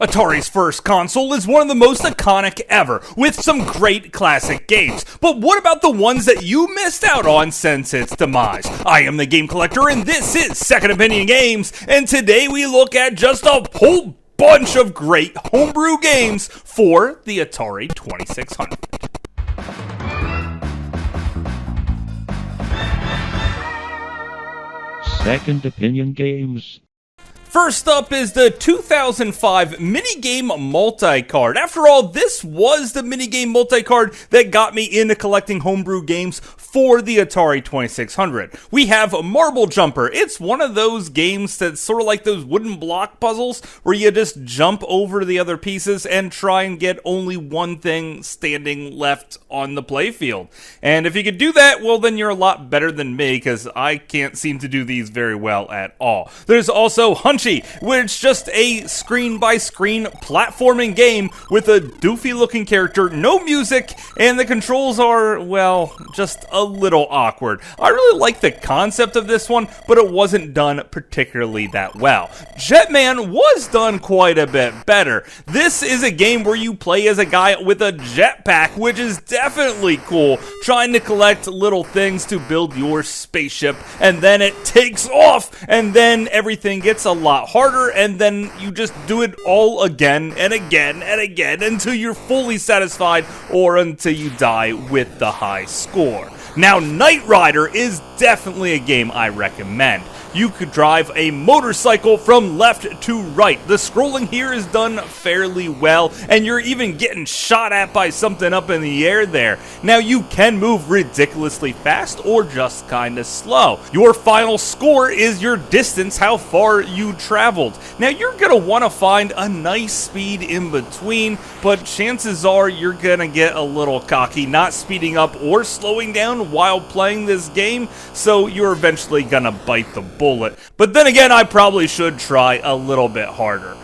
Atari's first console is one of the most iconic ever, with some great classic games. But what about the ones that you missed out on since its demise? I am the Game Collector, and this is Second Opinion Games, and today we look at just a whole bunch of great homebrew games for the Atari 2600. Second Opinion Games. First up is the 2005 minigame multi-card. After all, this was the minigame multi-card that got me into collecting homebrew games for the Atari 2600. We have Marble Jumper. It's one of those games that's sort of like those wooden block puzzles where you just jump over the other pieces and try and get only one thing standing left on the playfield. And if you could do that, well, then you're a lot better than me, because I can't seem to do these very well at all. There's also Hunchy, which is just a screen-by-screen platforming game with a doofy-looking character, no music, and the controls are, well, just a little awkward. I really like the concept of this one, but it wasn't done particularly that well. Jetman was done quite a bit better. This is a game where you play as a guy with a jetpack, which is definitely cool, trying to collect little things to build your spaceship, and then it takes off, and then everything gets a lot harder, and then you just do it all again and again and again until you're fully satisfied or until you die with the high score. Now, Knight Rider is definitely a game I recommend. You could drive a motorcycle from left to right. The scrolling here is done fairly well, and you're even getting shot at by something up in the air there. Now, you can move ridiculously fast or just kinda slow. Your final score is your distance, how far you traveled. Now, you're gonna wanna find a nice speed in between, but chances are you're gonna get a little cocky, not speeding up or slowing down while playing this game, so you're eventually gonna bite the bullet. But then again, I probably should try a little bit harder.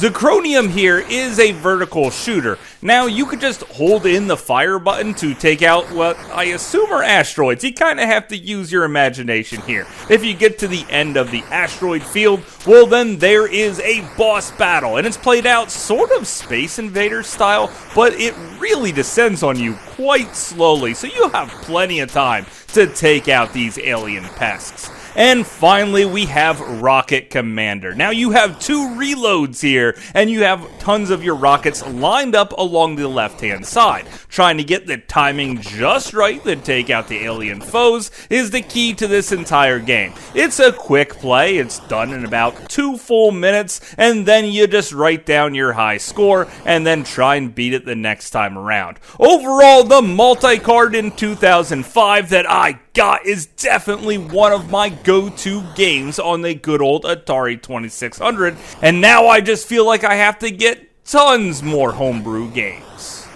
The Chronium here is a vertical shooter. Now, you could just hold in the fire button to take out what I assume are asteroids. You kind of have to use your imagination here. If you get to the end of the asteroid field, well, then there is a boss battle, and it's played out sort of Space Invader style, but it really descends on you quite slowly, so you have plenty of time to take out these alien pests. And finally, we have Rocket Commander. Now, you have two reloads here, and you have tons of your rockets lined up along the left-hand side. Trying to get the timing just right to take out the alien foes is the key to this entire game. It's a quick play. It's done in about 2 full minutes, and then you just write down your high score and then try and beat it the next time around. Overall, the multi-card in 2005 that I got is definitely one of my go-to games on the good old Atari 2600, and now I just feel like I have to get tons more homebrew games.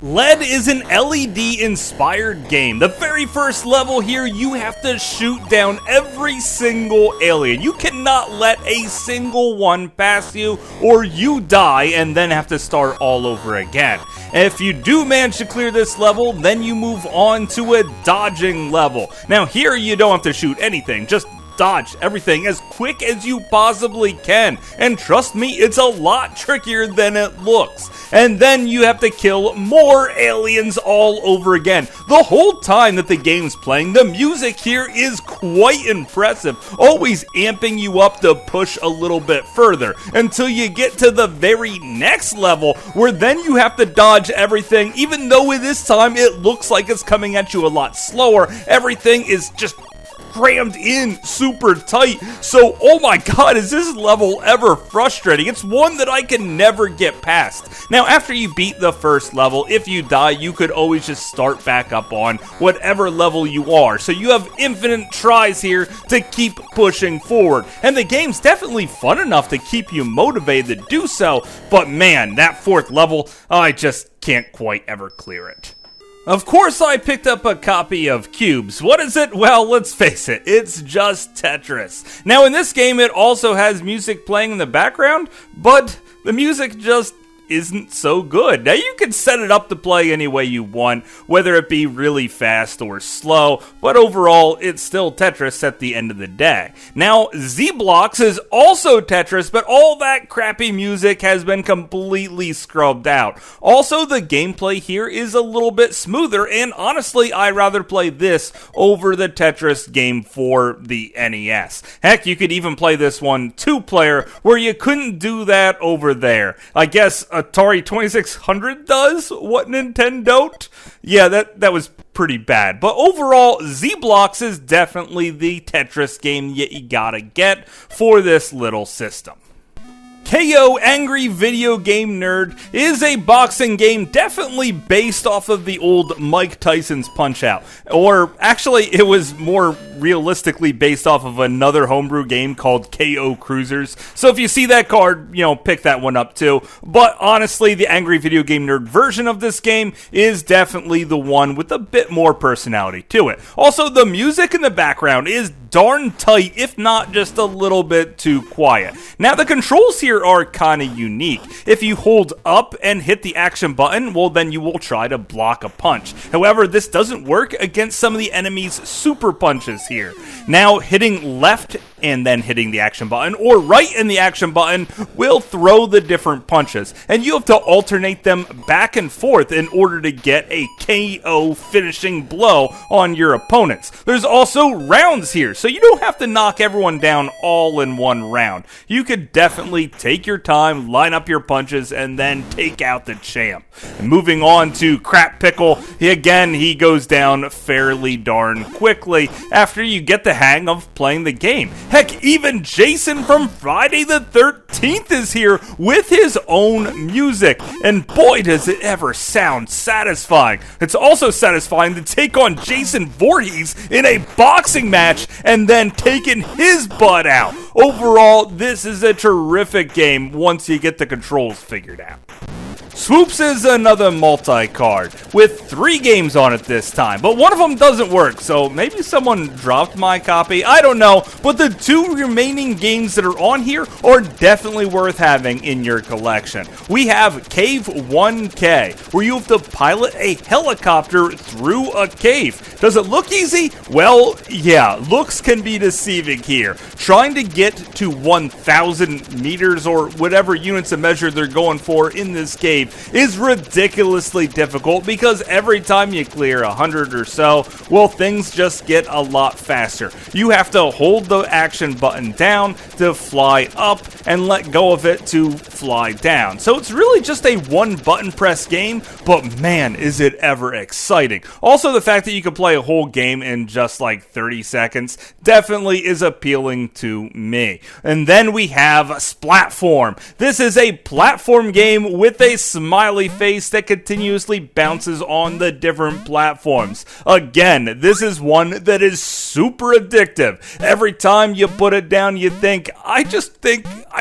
Lead is an LED-inspired game. The very first level here, you have to shoot down every single alien. You cannot let a single one pass you, or you die and then have to start all over again. If you do manage to clear this level, then you move on to a dodging level. Now here you don't have to shoot anything, just dodge everything as quick as you possibly can, and trust me, it's a lot trickier than it looks. And then you have to kill more aliens all over again. The whole time that the game's playing, the music here is quite impressive, always amping you up to push a little bit further until you get to the very next level, where then you have to dodge everything. Even though this time it looks like it's coming at you a lot slower, everything is just crammed in super tight. So, oh my god, is this level ever frustrating? It's one that I can never get past. Now, after you beat the first level, if you die, you could always just start back up on whatever level you are. So you have infinite tries here to keep pushing forward. And the game's definitely fun enough to keep you motivated to do so. But man, that fourth level, I just can't quite ever clear it. Of course, I picked up a copy of Cubes. What is it? Well, let's face it, it's just Tetris. Now, in this game, it also has music playing in the background, but the music just isn't so good. Now, you can set it up to play any way you want, whether it be really fast or slow, but overall, it's still Tetris at the end of the day. Now, Z-Blocks is also Tetris, but all that crappy music has been completely scrubbed out. Also, the gameplay here is a little bit smoother, and honestly, I'd rather play this over the Tetris game for the NES. Heck, you could even play this one 2-player, where you couldn't do that over there. I guess Atari 2600 does what Nintendo don't? Yeah, that was pretty bad. But overall, Z-Blocks is definitely the Tetris game you gotta get for this little system. KO Angry Video Game Nerd is a boxing game definitely based off of the old Mike Tyson's Punch-Out! Or actually, it was more realistically based off of another homebrew game called KO Cruisers. So if you see that card, pick that one up too. But honestly, the Angry Video Game Nerd version of this game is definitely the one with a bit more personality to it. Also, the music in the background is darn tight, if not just a little bit too quiet. Now, the controls here are kind of unique. If you hold up and hit the action button, well, then you will try to block a punch. However, this doesn't work against some of the enemy's super punches here. Now, hitting left and then hitting the action button, or right in the action button, will throw the different punches, and you have to alternate them back and forth in order to get a KO finishing blow on your opponents. There's also rounds here, so you don't have to knock everyone down all in one round. You could definitely take your time, line up your punches, and then take out the champ. And moving on to Crap Pickle, again, he goes down fairly darn quickly after you get the hang of playing the game. Heck, even Jason from Friday the 13th is here with his own music, and boy does it ever sound satisfying. It's also satisfying to take on Jason Voorhees in a boxing match and then taking his butt out. Overall, this is a terrific game once you get the controls figured out. Swoops is another multi-card, with 3 games on it this time, but one of them doesn't work, so maybe someone dropped my copy, I don't know, but the 2 remaining games that are on here are definitely worth having in your collection. We have Cave 1K, where you have to pilot a helicopter through a cave. Does it look easy? Well, yeah, looks can be deceiving here. Trying to get to 1,000 meters or whatever units of measure they're going for in this cave is ridiculously difficult because every time you clear 100 or so, well, things just get a lot faster. You have to hold the action button down to fly up and let go of it to fly down. So it's really just a one button press game, but man, is it ever exciting. Also, the fact that you can play a whole game in just like 30 seconds definitely is appealing to me. And then we have Splatform. This is a platform game with a smiley face that continuously bounces on the different platforms. Again, this is one that is super addictive. Every time you put it down, you think, I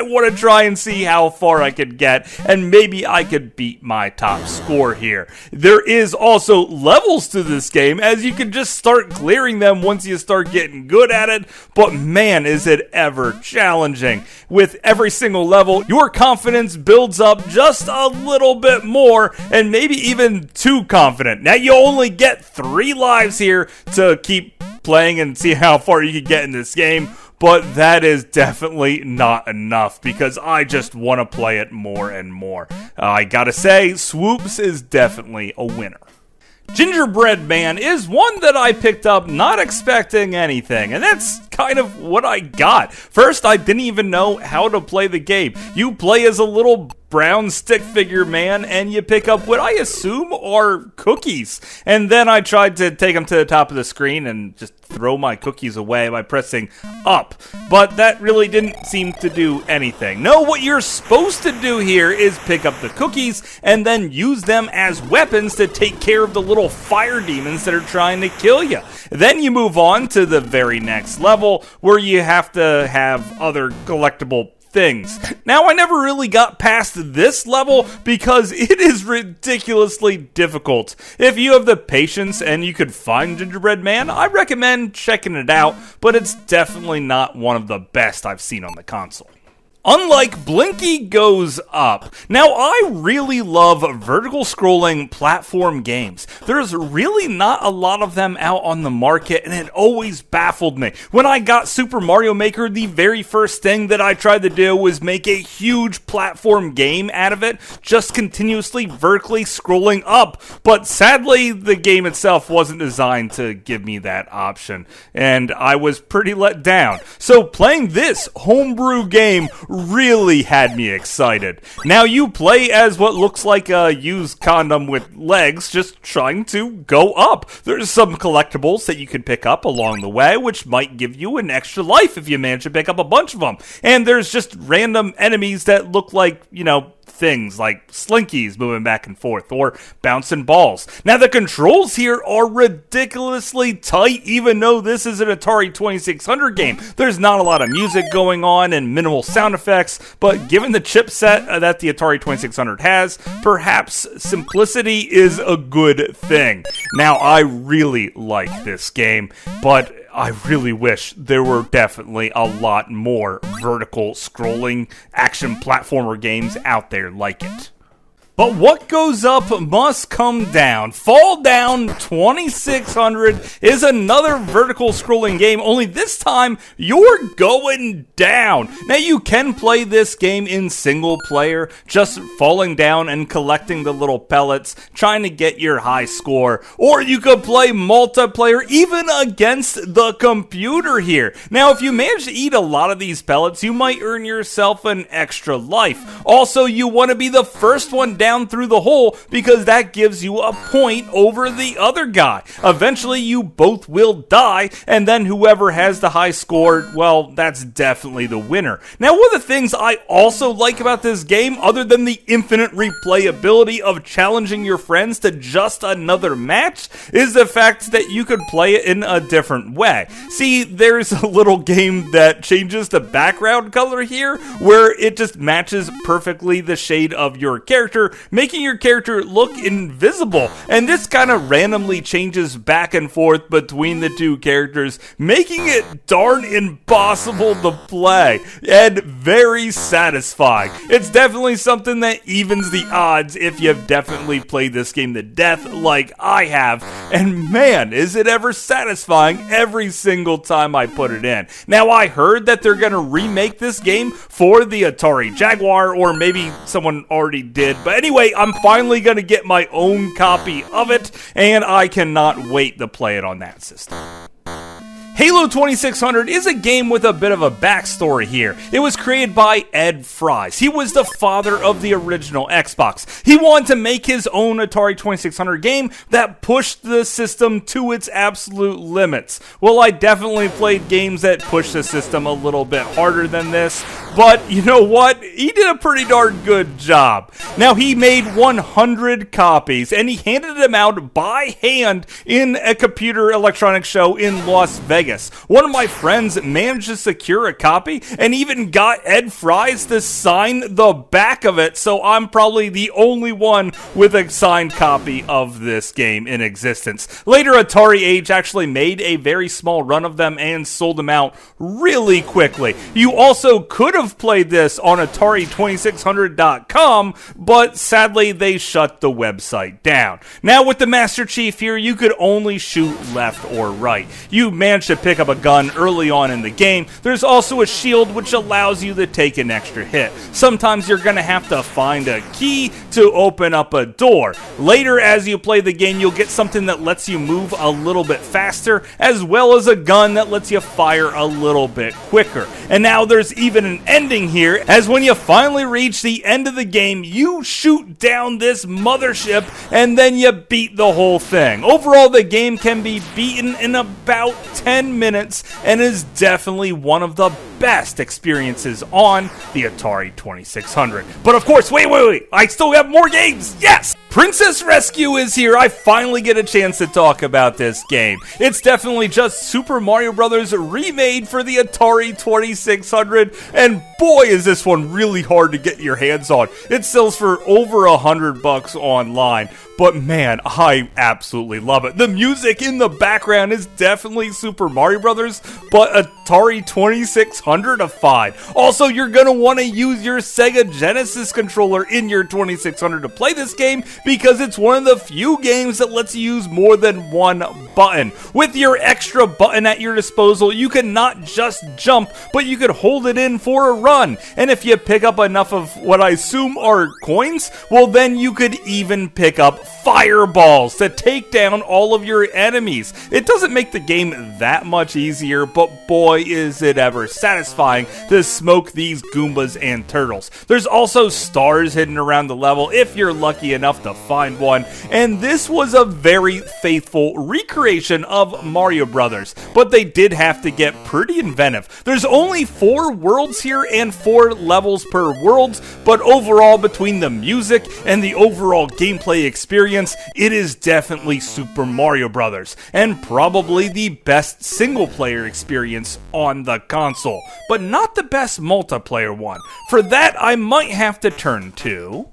want to try and see how far I could get, and maybe I could beat my top score here. There is also levels to this game, as you can just start clearing them once you start getting good at it, but man, is it ever challenging. With every single level, your confidence builds up just a little bit more, and maybe even too confident. Now, you only get 3 lives here to keep playing and see how far you can get in this game, but that is definitely not enough because I just want to play it more and more. I gotta say, Swoops is definitely a winner. Gingerbread Man is one that I picked up not expecting anything, and that's kind of what I got. First, I didn't even know how to play the game. You play as a little brown stick figure man, and you pick up what I assume are cookies. And then I tried to take them to the top of the screen and just throw my cookies away by pressing up. But that really didn't seem to do anything. No, what you're supposed to do here is pick up the cookies and then use them as weapons to take care of the little fire demons that are trying to kill you. Then you move on to the very next level where you have to have other collectible things. Now, I never really got past this level because it is ridiculously difficult. If you have the patience and you could find Gingerbread Man, I recommend checking it out, but it's definitely not one of the best I've seen on the console. unlike Blinky Goes Up. Now, I really love vertical scrolling platform games. There's really not a lot of them out on the market, and it always baffled me. When I got Super Mario Maker, the very first thing that I tried to do was make a huge platform game out of it, just continuously vertically scrolling up. But sadly, the game itself wasn't designed to give me that option, and I was pretty let down. So playing this Homebrew game really had me excited. Now you play as what looks like a used condom with legs, just trying to go up. There's some collectibles that you can pick up along the way, which might give you an extra life if you manage to pick up a bunch of them. And there's just random enemies that look like, things like slinkies moving back and forth or bouncing balls. Now the controls here are ridiculously tight, even though this is an Atari 2600 game. There's not a lot of music going on and minimal sound effects, but given the chipset that the Atari 2600 has, perhaps simplicity is a good thing. Now I really like this game, but I really wish there were definitely a lot more vertical scrolling action platformer games out there like it. But what goes up must come down. Fall Down 2600 is another vertical scrolling game, only this time you're going down. Now you can play this game in single player, just falling down and collecting the little pellets, trying to get your high score. Or you could play multiplayer even against the computer here. Now if you manage to eat a lot of these pellets, you might earn yourself an extra life. Also, you want to be the first one down through the hole because that gives you a point over the other guy. Eventually you both will die, and then whoever has the high score, well, that's definitely the winner. Now one of the things I also like about this game, other than the infinite replayability of challenging your friends to just another match, is the fact that you could play it in a different way. See, there's a little game that changes the background color here where it just matches perfectly the shade of your character, making your character look invisible. And this kind of randomly changes back and forth between the two characters, making it darn impossible to play and very satisfying. It's definitely something that evens the odds if you've definitely played this game to death like I have. And man, is it ever satisfying every single time I put it in. Now I heard that they're going to remake this game for the Atari Jaguar, or maybe someone already did, but anyway, I'm finally going to get my own copy of it, and I cannot wait to play it on that system. Halo 2600 is a game with a bit of a backstory here. It was created by Ed Fries. He was the father of the original Xbox. He wanted to make his own Atari 2600 game that pushed the system to its absolute limits. Well, I definitely played games that pushed the system a little bit harder than this, but you know what? He did a pretty darn good job. Now, he made 100 copies, and he handed them out by hand in a computer electronics show in Las Vegas. One of my friends managed to secure a copy and even got Ed Fries to sign the back of it, so I'm probably the only one with a signed copy of this game in existence. Later, Atari Age actually made a very small run of them and sold them out really quickly. You also could have played this on Atari2600.com, but sadly they shut the website down. Now with the Master Chief here, you could only shoot left or right. You managed to pick up a gun early on in the game. There's also a shield which allows you to take an extra hit. Sometimes you're going to have to find a key to open up a door. Later, as you play the game, you'll get something that lets you move a little bit faster, as well as a gun that lets you fire a little bit quicker. And now there's even an ending here, as when you finally reach the end of the game, you shoot down this mothership and then you beat the whole thing. Overall, the game can be beaten in about 10 minutes and is definitely one of the best experiences on the Atari 2600. But of course, wait, I still have more games! Yes! Princess Rescue is here. I finally get a chance to talk about this game. It's definitely just Super Mario Bros. Remade for the Atari 2600, and boy is this one really hard to get your hands on. It sells for over $100 online. but man, I absolutely love it. The music in the background is definitely Super Mario Brothers, but Atari 2600-ified. Also, you're going to want to use your Sega Genesis controller in your 2600 to play this game because it's one of the few games that lets you use more than one button. With your extra button at your disposal, you can not just jump, but you can hold it in for a run. And if you pick up enough of what I assume are coins, well then you could even pick up fireballs to take down all of your enemies. It doesn't make the game that much easier, but boy is it ever satisfying to smoke these Goombas and turtles. There's also stars hidden around the level if you're lucky enough to find one, and this was a very faithful recreation of Mario Brothers, but they did have to get pretty inventive. There's only 4 worlds here and 4 levels per world, but overall between the music and the overall gameplay experience, it is definitely Super Mario Brothers, and probably the best single-player experience on the console, but not the best multiplayer one. For that, I might have to turn to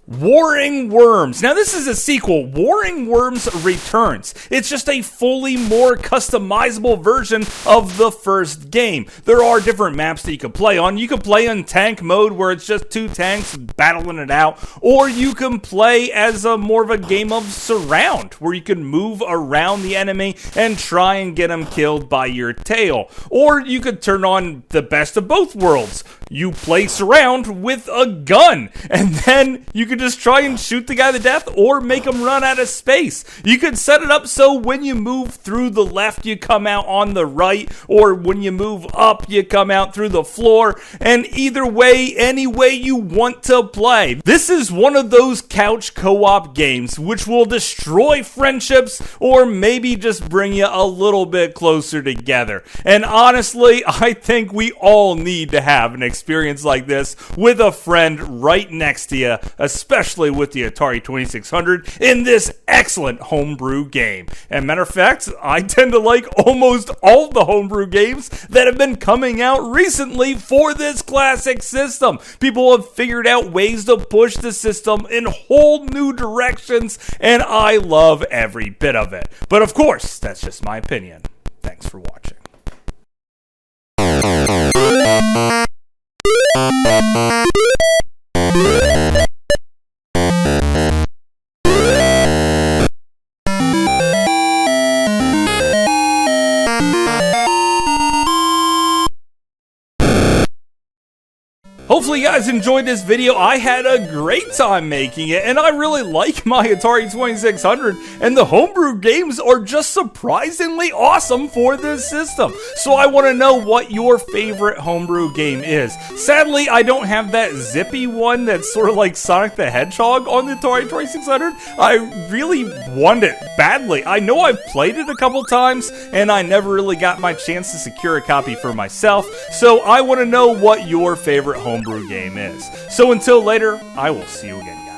Warring Worms. Now this is a sequel, Warring Worms Returns. It's just a fully more customizable version of the first game. There are different maps that you can play on. You can play in tank mode where it's just 2 tanks battling it out, or you can play as a more of a game of surround where you can move around the enemy and try and get them killed by your tail. Or you could turn on the best of both worlds. You play surround with a gun, and then you can just try and shoot the guy to death or make him run out of space. You could set it up so when you move through the left, you come out on the right, or when you move up, you come out through the floor, and either way, any way you want to play. This is one of those couch co-op games which will destroy friendships or maybe just bring you a little bit closer together. And honestly, I think we all need to have an experience like this with a friend right next to you, especially with the Atari 2600 in this excellent homebrew game. And matter of fact, I tend to like almost all the homebrew games that have been coming out recently for this classic system. People have figured out ways to push the system in whole new directions, and I love every bit of it. But of course, that's just my opinion. Thanks for watching. Hopefully you guys enjoyed this video. I had a great time making it, and I really like my Atari 2600, and the homebrew games are just surprisingly awesome for this system. So I want to know what your favorite homebrew game is. Sadly, I don't have that zippy one that's sort of like Sonic the Hedgehog on the Atari 2600. I really want it badly. I know I've played it a couple times, and I never really got my chance to secure a copy for myself. So I want to know what your favorite homebrew game is. So until later, I will see you again, guys.